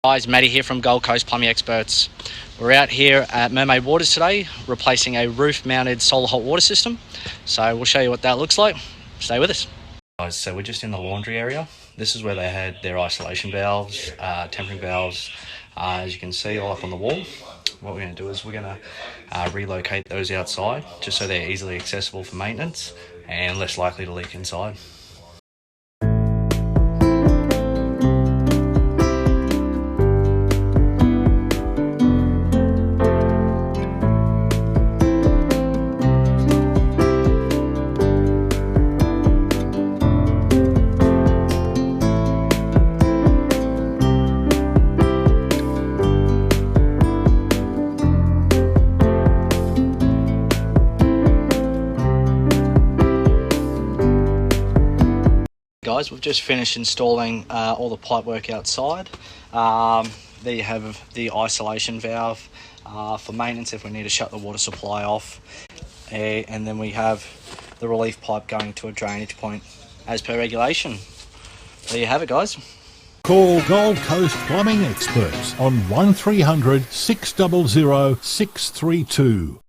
Guys, Matty here from Gold Coast Plumbing Experts. We're out here at Mermaid Waters today, replacing a roof-mounted solar hot water system. So we'll show you what that looks like. Stay with us. Guys, so we're just in the laundry area. This is where they had their isolation valves, tempering valves, as you can see, all up on the wall. What we're going to do is we're going to relocate those outside, just so they're easily accessible for maintenance and less likely to leak inside. Guys, we've just finished installing all the pipe work outside. There you have the isolation valve for maintenance if we need to shut the water supply off, and then we have the relief pipe going to a drainage point as per regulation. There you have it, guys. Call Gold Coast Plumbing Experts on 1300 600 632.